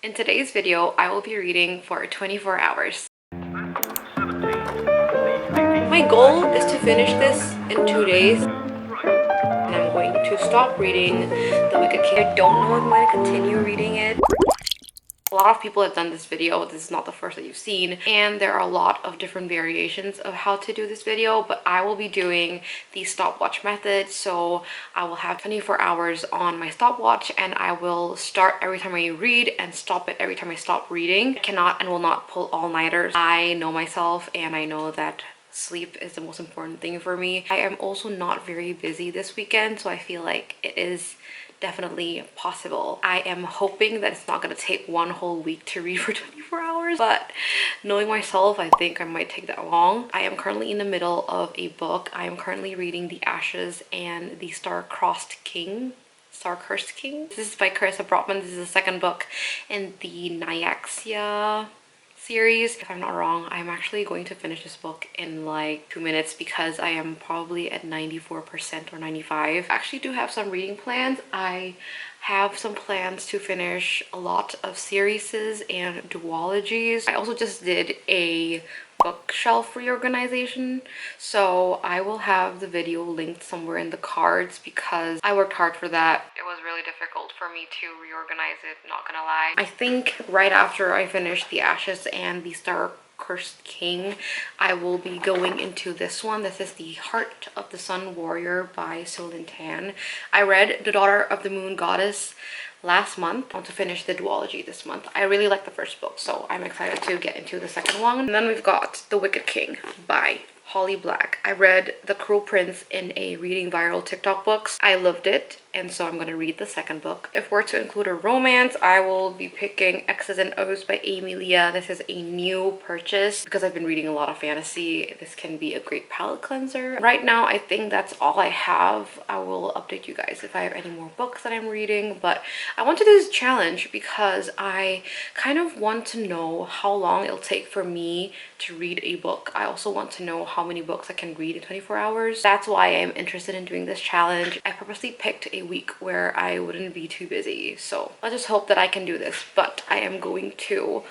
In today's video, I will be reading for 24 hours. My goal is to finish this in 2 days, and I'm going to stop reading The Wicked King. I don't know if I'm going to continue reading it. A lot of people have done this video. This is not the first that you've seen, and there are a lot of different variations of how to do this video, but I will be doing the stopwatch method. So I will have 24 hours on my stopwatch, and I will start every time I read and stop it every time I stop reading. I cannot and will not pull all-nighters. I know myself, and I know that sleep is the most important thing for me. I am also not very busy this weekend, so I feel like it is definitely possible. I am hoping that it's not going to take one whole week to read for 24 hours, but knowing myself, I think I might take that long. I am currently in the middle of a book. I am currently reading The Ashes and the Star-Cursed King. This is by Carissa Brotman. This is the second book in the Nyaxia series. If I'm not wrong, I'm actually going to finish this book in like 2 minutes because I am probably at 94% or 95. I actually do have some reading plans. I have some plans to finish a lot of series and duologies. I also just did a bookshelf reorganization, so I will have the video linked somewhere in the cards because I worked hard for that. It was really difficult for me to reorganize it, not gonna lie. I think right after I finish The Ashes and the Star-Cursed King, I will be going into this one. This is The Heart of the Sun Warrior by Solin Tan. I read The Daughter of the Moon Goddess last month. I want to finish the duology this month. I really like the first book, so I'm excited to get into the second one. And then we've got The Wicked King by Holly Black. I read The Cruel Prince in a Reading Viral TikTok books. I loved it, and so I'm going to read the second book. If we're to include a romance, I will be picking X's and O's by Amy Leah. This is a new purchase because I've been reading a lot of fantasy. This can be a great palate cleanser. Right now, I think that's all I have. I will update you guys if I have any more books that I'm reading, but I want to do this challenge because I kind of want to know how long it'll take for me to read a book. I also want to know how many books I can read in 24 hours. That's why I'm interested in doing this challenge. I purposely picked a week where I wouldn't be too busy, so I just hope that I can do this. But I am going to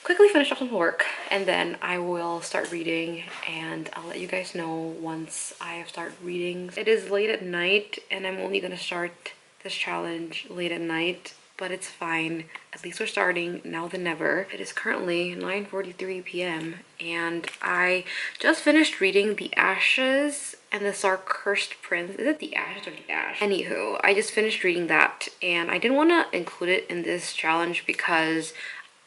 quickly finish up some work and then I will start reading, and I'll let you guys know once I have started reading. It is late at night and I'm only gonna start this challenge late at night, but it's fine. At least we're starting now than never. It is currently 9:43 p.m. and I just finished reading The Ashes and the Star-Cursed Prince. Is it The Ashes or The Ash? Anywho, I just finished reading that and I didn't want to include it in this challenge because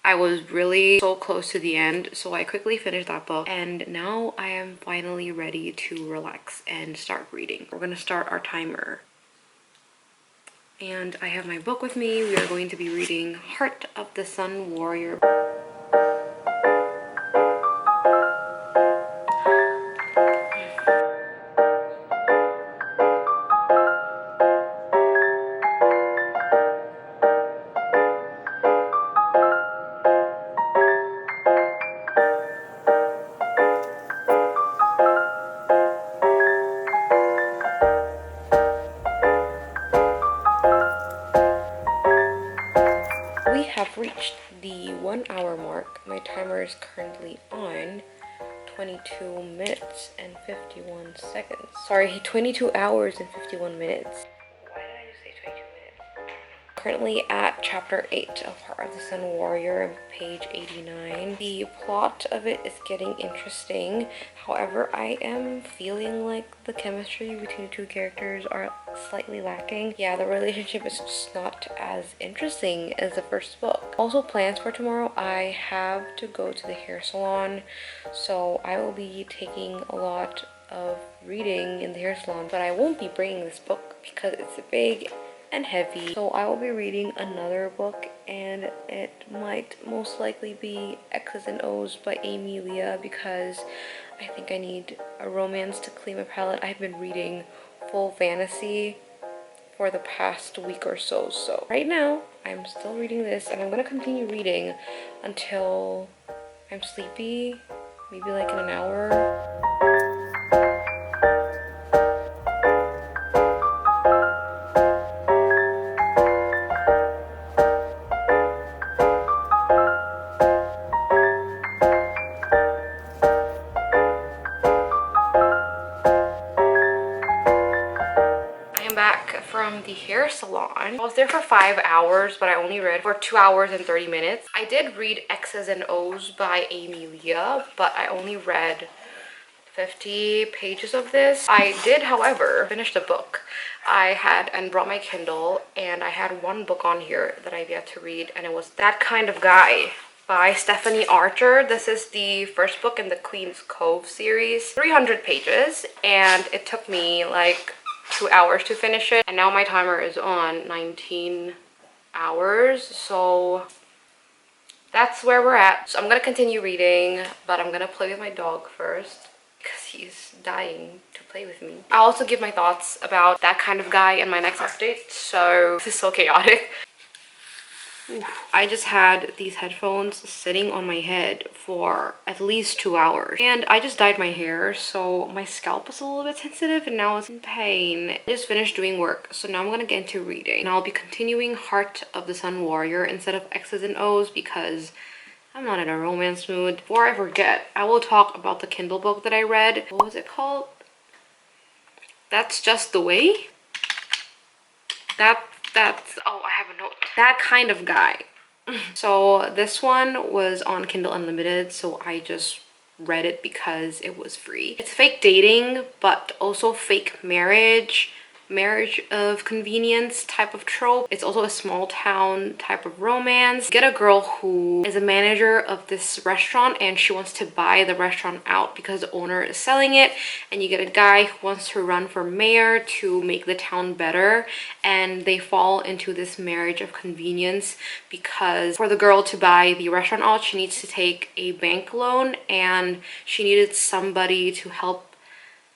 I was really so close to the end, so I quickly finished that book and now I am finally ready to relax and start reading. We're gonna start our timer. And I have my book with me. We are going to be reading Heart of the Sun Warrior. We have reached the 1 hour mark. My timer is currently on 22 minutes and 51 seconds. Sorry, 22 hours and 51 minutes. Why did I just say 22 minutes? Currently at chapter 8 of Heart of the Sun Warrior, page 89. The plot of it is getting interesting. However, I am feeling like the chemistry between the two characters are slightly lacking. Yeah, the relationship is just not as interesting as the first book. Also, plans for tomorrow. I have to go to the hair salon, so I will be taking a lot of reading in the hair salon, but I won't be bringing this book because it's big and heavy. So I will be reading another book, and it might most likely be X's and O's by Amy Leah because I think I need a romance to clean my palette. I've been reading full fantasy for the past week or so. So right now I'm still reading this and I'm gonna continue reading until I'm sleepy, maybe like in an hour. salon. I was there for 5 hours, but I only read for 2 hours and 30 minutes. I did read X's and O's by Amelia, but I only read 50 pages of this. I did, however, finish the book. I had and brought my Kindle, and I had one book on here that I've yet to read, and it was That Kind of Guy by Stephanie Archer. This is the first book in the Queen's Cove series. 300 pages, and it took me like 2 hours to finish it, and now my timer is on 19 hours, so that's where we're at. So I'm gonna continue reading, but I'm gonna play with my dog first because he's dying to play with me. I'll also give my thoughts about That Kind of Guy in my next update. So this is so chaotic. I just had these headphones sitting on my head for at least 2 hours, and I just dyed my hair, so my scalp is a little bit sensitive and now it's in pain. I just finished doing work, so now I'm gonna get into reading, and I'll be continuing Heart of the Sun Warrior instead of X's and O's because I'm not in a romance mood. Before I forget, I will talk about the Kindle book that I read. What was it called? That's Just the Way? Oh, I have a note. That Kind of Guy. So this one was on Kindle Unlimited, so I just read it because it was free. It's fake dating, but also fake marriage of convenience type of trope. It's also a small town type of romance. Get a girl who is a manager of this restaurant and she wants to buy the restaurant out because the owner is selling it, and you get a guy who wants to run for mayor to make the town better, and they fall into this marriage of convenience because for the girl to buy the restaurant out, she needs to take a bank loan, and she needed somebody to help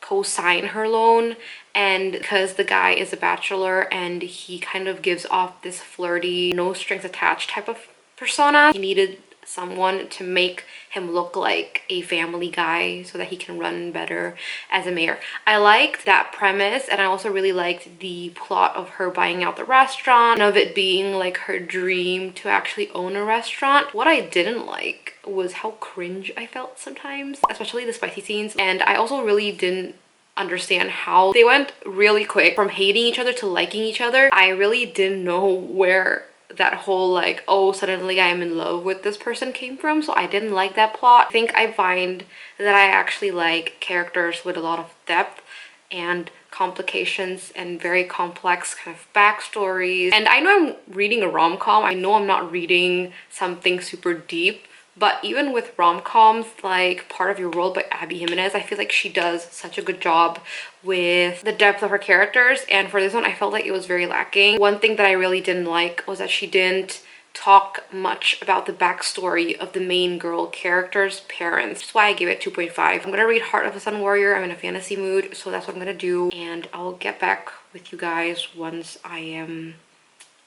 co-sign her loan. And because the guy is a bachelor and he kind of gives off this flirty, no strings attached type of persona, he needed someone to make him look like a family guy so that he can run better as a mayor. I liked that premise, and I also really liked the plot of her buying out the restaurant and of it being like her dream to actually own a restaurant. What I didn't like was how cringe I felt sometimes, especially the spicy scenes, and I also really didn't understand how they went really quick from hating each other to liking each other. I really didn't know where that whole like, oh, suddenly I'm in love with this person came from, so I didn't like that plot. I think I find that I actually like characters with a lot of depth and complications and very complex kind of backstories. And I know I'm reading a rom-com, I know I'm not reading something super deep, but even with rom-coms like Part of Your World by Abby Jimenez, I feel like she does such a good job with the depth of her characters, and for this one I felt like it was very lacking. One thing that I really didn't like was that she didn't talk much about the backstory of the main girl character's parents. That's why I gave it 2.5. I'm gonna read Heart of the Sun Warrior. I'm in a fantasy mood, so that's what I'm gonna do, and I'll get back with you guys once I am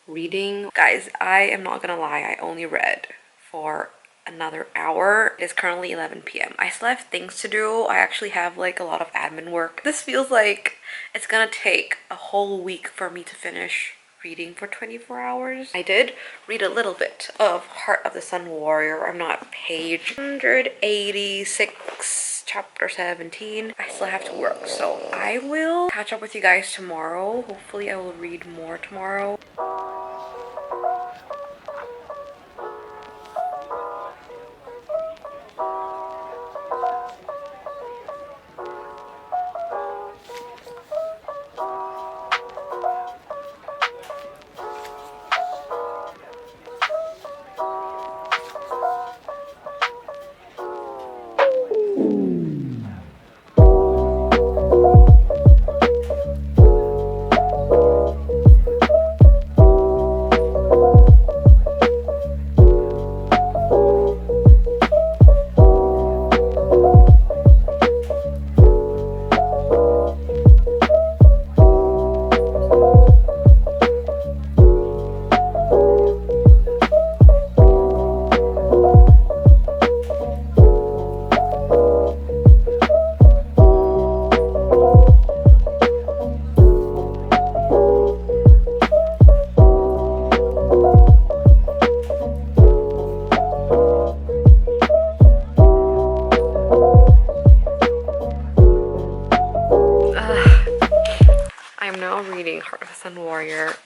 reading. Guys, I am not gonna lie, I only read for another hour. It is currently 11 p.m. I still have things to do. I actually have like a lot of admin work. This feels like it's gonna take a whole week for me to finish reading for 24 hours. I did read a little bit of Heart of the Sun Warrior. I'm not page 186, chapter 17. I still have to work, so I will catch up with you guys tomorrow. Hopefully I will read more tomorrow.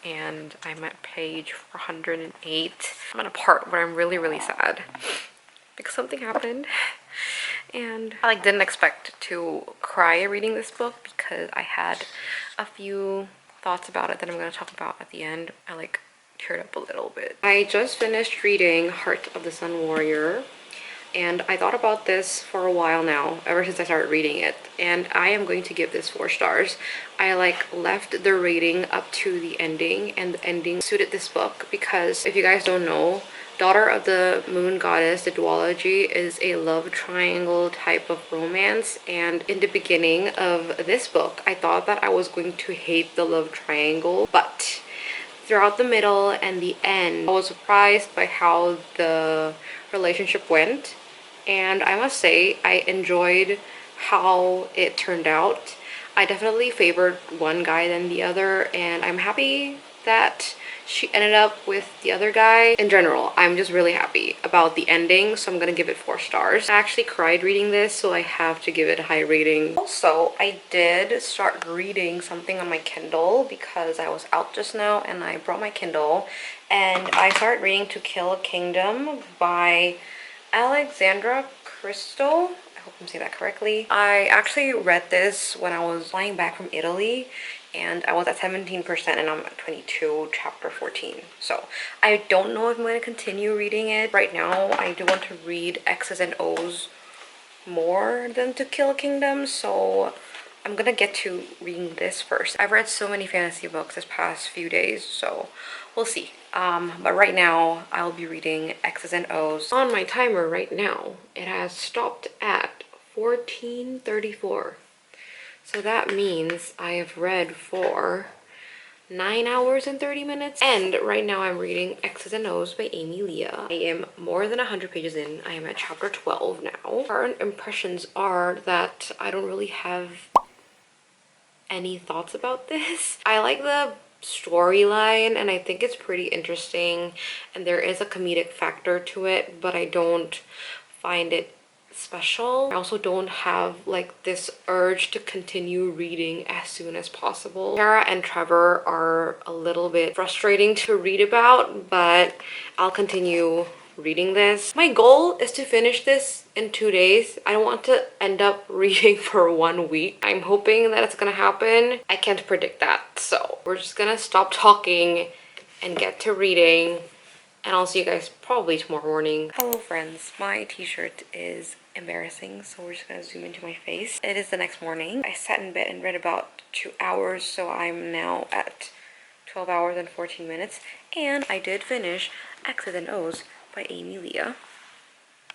and I'm at page 408. I'm at a part where I'm really sad because something happened, and I didn't expect to cry reading this book because I had a few thoughts about it that I'm going to talk about at the end. I teared up a little bit. I just finished reading Heart of the Sun Warrior, and I thought about this for a while now, ever since I started reading it, and I am going to give this 4 stars. I left the rating up to the ending, and the ending suited this book because, if you guys don't know, Daughter of the Moon Goddess, the duology, is a love triangle type of romance, and in the beginning of this book, I thought that I was going to hate the love triangle, but throughout the middle and the end, I was surprised by how the relationship went, and I must say I enjoyed how it turned out. I definitely favored one guy than the other, and I'm happy that she ended up with the other guy. In general, I'm just really happy about the ending, so I'm gonna give it 4 stars. I actually cried reading this, so I have to give it a high rating. Also, I did start reading something on my Kindle because I was out just now and I brought my Kindle, and I started reading To Kill a Kingdom by Alexandra Crystal. I hope I'm saying that correctly. I actually read this when I was flying back from Italy, and I was at 17% and I'm at 22, chapter 14. So I don't know if I'm going to continue reading it. Right now, I do want to read X's and O's more than To Kill a Kingdom, so I'm gonna get to reading this first. I've read so many fantasy books this past few days, so we'll see. But right now, I'll be reading X's and O's. On my timer right now, it has stopped at 14:34. So that means I have read for 9 hours and 30 minutes. And right now I'm reading X's and O's by Amy Leah. I am more than 100 pages in. I am at chapter 12 now. Current impressions are that I don't really have any thoughts about this. I like the storyline and I think it's pretty interesting, and there is a comedic factor to it, but I don't find it special. I also don't have this urge to continue reading as soon as possible. Tara and Trevor are a little bit frustrating to read about, but I'll continue reading this. My goal is to finish this in 2 days. I don't want to end up reading for 1 week. I'm hoping that it's gonna happen. I can't predict that, so we're just gonna stop talking and get to reading, and I'll see you guys probably tomorrow morning. Hello friends, my t-shirt is embarrassing, so we're just gonna zoom into my face. It is the next morning. I sat in bed and read about 2 hours, so I'm now at 12 hours and 14 minutes, and I did finish X's and O's by Amy Leah.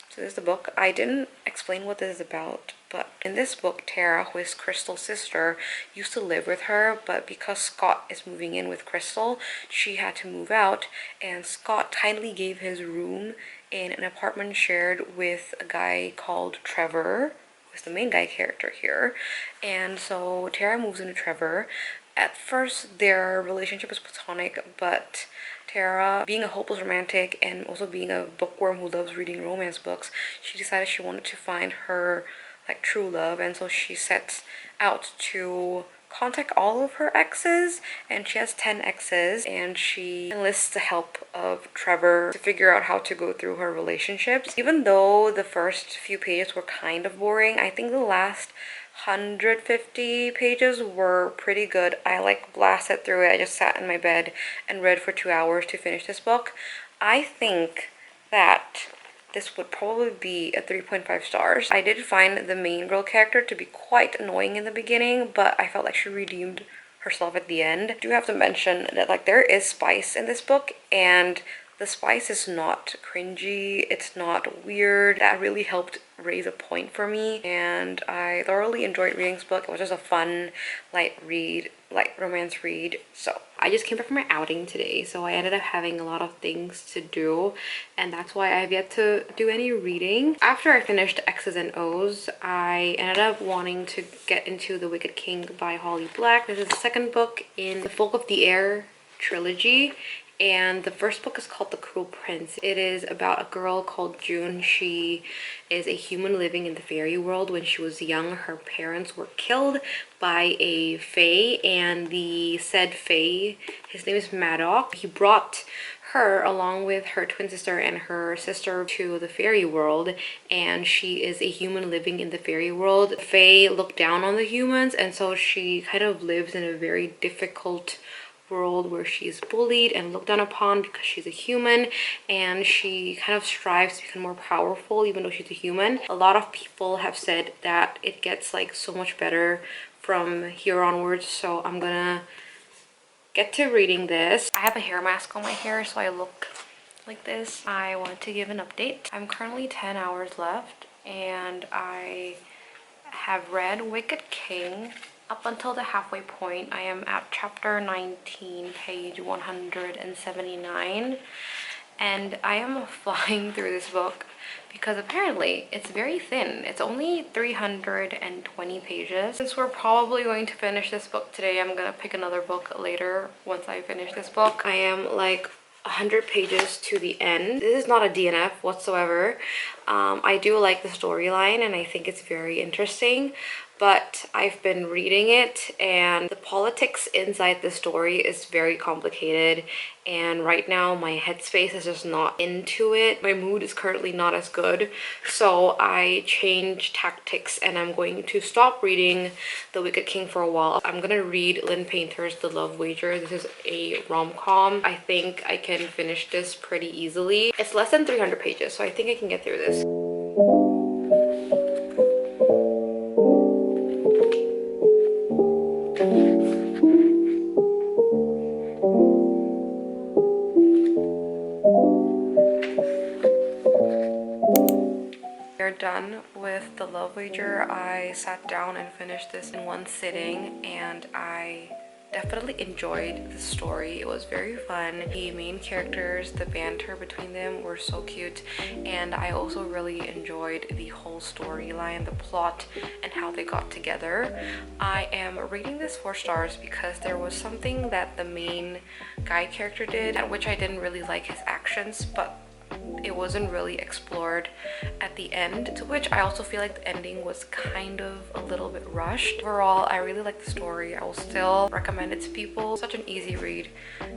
So this is the book. I didn't explain what this is about, but in this book, Tara, who is Crystal's sister, used to live with her, but because Scott is moving in with Crystal, she had to move out, and Scott kindly gave his room in an apartment shared with a guy called Trevor, who is the main guy character here. And so Tara moves into Trevor. At first, their relationship is platonic, but Tara, being a hopeless romantic and also being a bookworm who loves reading romance books, she decided she wanted to find her true love, and so she sets out to contact all of her exes, and she has 10 exes, and she enlists the help of Trevor to figure out how to go through her relationships. Even though the first few pages were kind of boring, I think the last 150 pages were pretty good. I blasted through it. I just sat in my bed and read for 2 hours to finish this book. I think that this would probably be a 3.5 stars. I did find the main girl character to be quite annoying in the beginning, but I felt like she redeemed herself at the end. I do have to mention that there is spice in this book, and the spice is not cringy, it's not weird. That really helped raise a point for me, and I thoroughly enjoyed reading this book. It was just a fun, light read, light romance read. So I just came back from my outing today, so I ended up having a lot of things to do, and that's why I've yet to do any reading. After I finished X's and O's, I ended up wanting to get into The Wicked King by Holly Black. This is the second book in the Folk of the Air trilogy, And the first book is called The Cruel Prince. It is about a girl called June. She is a human living in the fairy world. When she was young, her parents were killed by a fae, and the said fae, his name is Maddox. He brought her along with her twin sister and her sister to the fairy world, and she is a human living in the fairy world. The fae look down on the humans, and so she kind of lives in a very difficult world where she's bullied and looked down upon because she's a human, and she kind of strives to become more powerful even though she's a human. A lot of people have said that it gets like so much better from here onwards, so I'm gonna get to reading this. I have a hair mask on my hair so I look like this. I wanted to give an update. I'm currently 10 hours left and I have read Wicked King up until the halfway point. I am at chapter 19, page 179, and I am flying through this book because apparently it's very thin. It's only 320 pages. Since we're probably going to finish this book today, I'm gonna pick another book later once I finish this book. I am like 100 pages to the end. This is not a DNF whatsoever. I do like the storyline and I think it's very interesting, but I've been reading it and the politics inside the story is very complicated, and right now my headspace is just not into it. My mood is currently not as good, so I changed tactics and I'm going to stop reading The Wicked King for a while. I'm gonna read Lynn Painter's The Love Wager. This is a rom-com. I think I can finish this pretty easily. It's less than 300 pages, so I think I can get through this. We're done with The Love Wager. I sat down and finished this in one sitting and I definitely enjoyed the story. It was very fun. The main characters, the banter between them were so cute, and I also really enjoyed the whole storyline, the plot, and how they got together. I am rating this 4 stars because there was something that the main guy character did, at which I didn't really like his actions, but it wasn't really explored at the end, to which I also feel like the ending was kind of a little bit rushed. Overall, I really like the story. I will still recommend it to people. Such an easy read,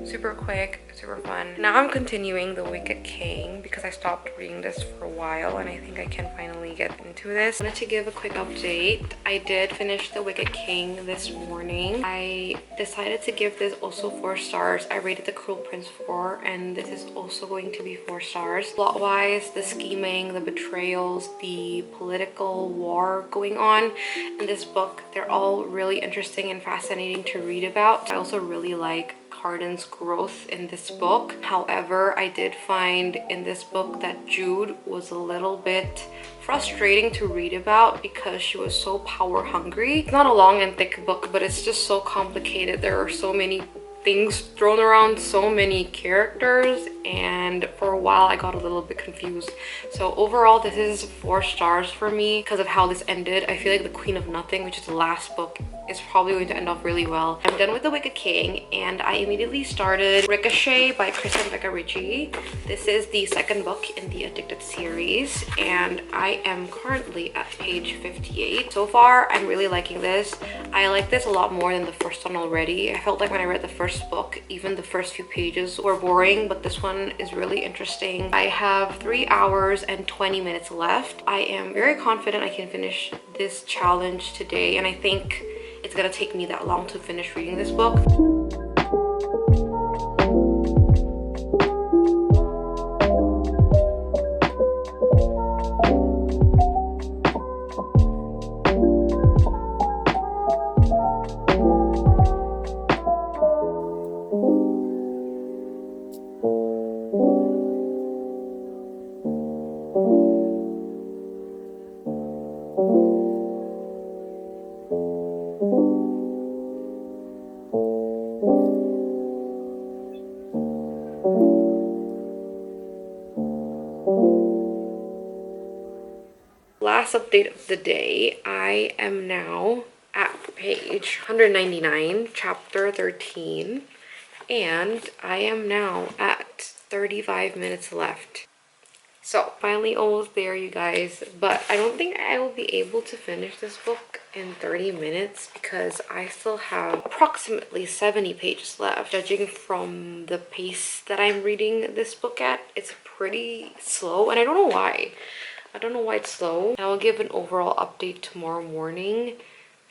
super quick, super fun. Now I'm continuing The Wicked King because I stopped reading this for a while and I think I can finally get into this. I wanted to give a quick update. I did finish The Wicked King this morning. I decided to give this also 4 stars. I rated The Cruel Prince 4 and this is also going to be 4 stars. Plot-wise, the scheming, the betrayals, the political war going on in this book, they're all really interesting and fascinating to read about. I also really like Cardan's growth in this book. However, I did find in this book that Jude was a little bit frustrating to read about because she was so power hungry. It's not a long and thick book, but it's just so complicated. There are so many things thrown around, so many characters, and for a while I got a little bit confused. So overall, this is 4 stars for me because of how this ended. I feel like The Queen of Nothing, which is the last book, is probably going to end off really well. I'm done with The Wicked King and I immediately started Ricochet by Kristen Becca Ritchie. This is the 2nd book in the Addicted series and I am currently at page 58. So far, I'm really liking this. I like this a lot more than the first one already. I felt like when I read the first book, even the first few pages were boring, but this one is really interesting. I have 3 hours and 20 minutes left. I am very confident I can finish this challenge today, and I think it's gonna take me that long to finish reading this book. Last update of the day, I am now at page 199, chapter 13, and I am now at 35 minutes left. So finally almost there, you guys, but I don't think I will be able to finish this book in 30 minutes because I still have approximately 70 pages left. Judging from the pace that I'm reading this book at, it's pretty slow, and I don't know why. I don't know why it's slow. I will give an overall update tomorrow morning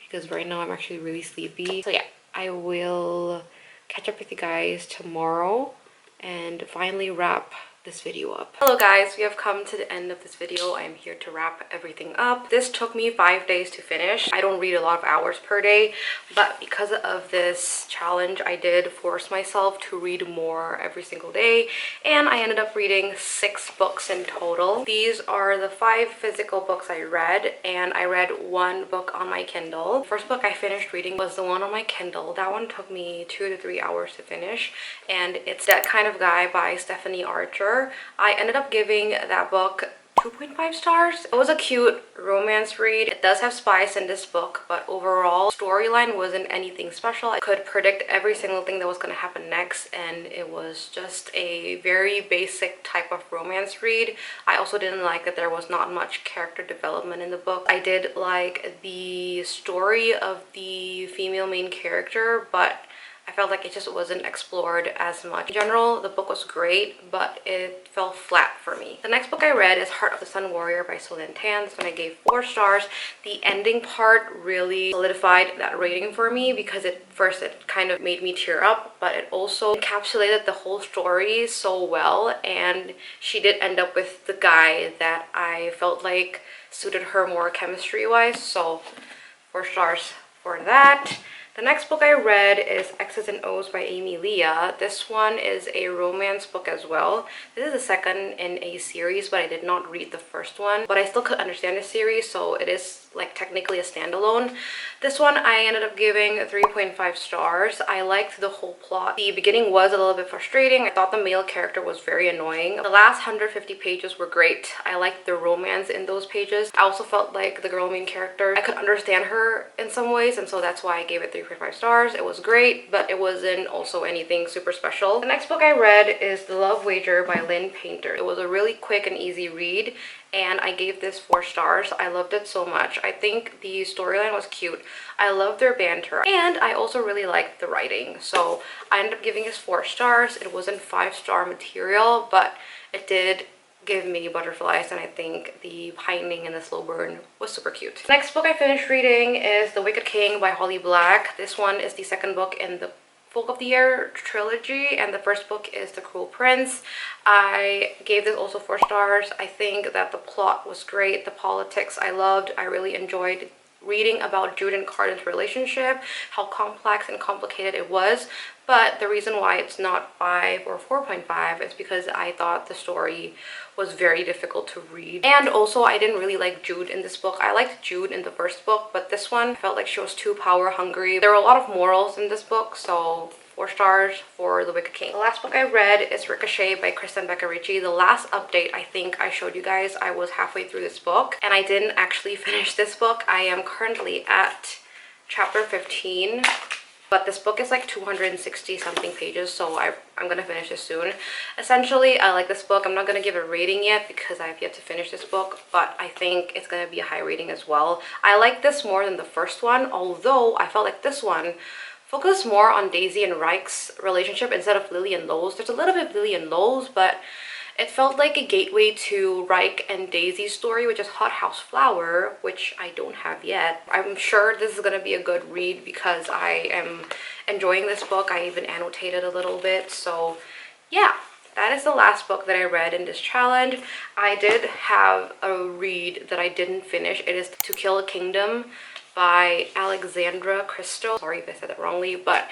because right now I'm actually really sleepy. So yeah, I will catch up with you guys tomorrow and finally wrap this video up. Hello guys, we have come to the end of this video. I'm here to wrap everything up. This took me 5 days to finish. I don't read a lot of hours per day, but because of this challenge, I did force myself to read more every single day, and I ended up reading 6 books in total. These are the 5 physical books I read, and I read 1 book on my Kindle. The first book I finished reading was the one on my Kindle. That one took me 2 to 3 hours to finish, and it's That Kind of Guy by Stephanie Archer. I ended up giving that book 2.5 stars. It was a cute romance read. It does have spice in this book, but overall storyline wasn't anything special. I could predict every single thing that was going to happen next, and it was just a very basic type of romance read. I also didn't like that there was not much character development in the book. I did like the story of the female main character, but I felt like it just wasn't explored as much. In general, the book was great, but it fell flat for me. The next book I read is Heart of the Sun Warrior by Solan Tan. This one I gave 4 stars. The ending part really solidified that rating for me because it kind of made me tear up, but it also encapsulated the whole story so well, and she did end up with the guy that I felt like suited her more chemistry-wise, so 4 stars for that. The next book I read is X's and O's by Amy Leah. This one is a romance book as well. This is the second in a series, but I did not read the first one. But I still could understand the series, so it is like technically a standalone. This one I ended up giving 3.5 stars. I liked the whole plot. The beginning was a little bit frustrating. I thought the male character was very annoying. The last 150 pages were great. I liked the romance in those pages. I also felt like the girl main character, I could understand her in some ways, and so that's why I gave it 3.5 stars. It was great, but it wasn't also anything super special. The next book I read is The Love Wager by Lynn Painter. It was a really quick and easy read, and I gave this 4 stars. I loved it so much. I think the storyline was cute. I loved their banter, and I also really liked the writing. So I ended up giving this 4 stars. It wasn't 5-star material, but it did give me butterflies, and I think the pining and the slow burn was super cute. Next book I finished reading is The Wicked King by Holly Black. This one is the second book in the Folk of the Year trilogy, and the first book is The Cruel Prince. I gave this also 4 stars. I think that the plot was great. The politics I loved. I really enjoyed reading about Jude and Carden's relationship, how complex and complicated it was. But the reason why it's not 5 or 4.5 is because I thought the story was very difficult to read. And also I didn't really like Jude in this book. I liked Jude in the first book, but this one felt like she was too power hungry. There were a lot of morals in this book, so 4 stars for The Wicked King. The last book I read is Ricochet by Kristen Beccarici. The last update I think I showed you guys, I was halfway through this book, and I didn't actually finish this book. I am currently at chapter 15. But this book is like 260 something pages, so I'm gonna finish this soon. Essentially, I like this book. I'm not gonna give a rating yet because I have yet to finish this book, but I think it's gonna be a high rating as well. I like this more than the first one, although I felt like this one focused more on Daisy and Reich's relationship instead of Lily and Lowe's. There's a little bit of Lily and Lowe's, but it felt like a gateway to Reich and Daisy's story, which is Hot House Flower, which I don't have yet. I'm sure this is gonna be a good read because I am enjoying this book. I even annotated a little bit. So yeah, that is the last book that I read in this challenge. I did have a read that I didn't finish. It is To Kill a Kingdom by Alexandra Christo. Sorry if I said that wrongly, but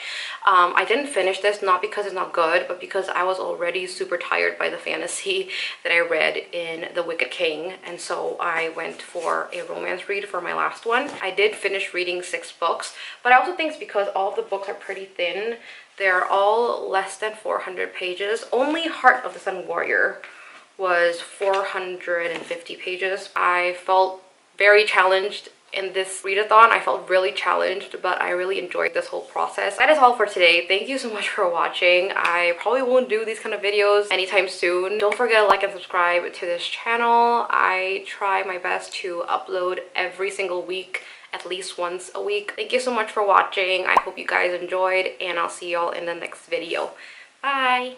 I didn't finish this, not because it's not good, but because I was already super tired by the fantasy that I read in The Wicked King, and so I went for a romance read for my last one. I did finish reading 6 books, but I also think it's because all of the books are pretty thin. They're all less than 400 pages. Only Heart of the Sun Warrior was 450 pages. I felt very challenged in this readathon. I felt really challenged, but I really enjoyed this whole process. That is all for today. Thank you so much for watching. I probably won't do these kind of videos anytime soon. Don't forget to like and subscribe to this channel. I try my best to upload every single week, at least once a week. Thank you so much for watching. I hope you guys enjoyed, and I'll see y'all in the next video. Bye!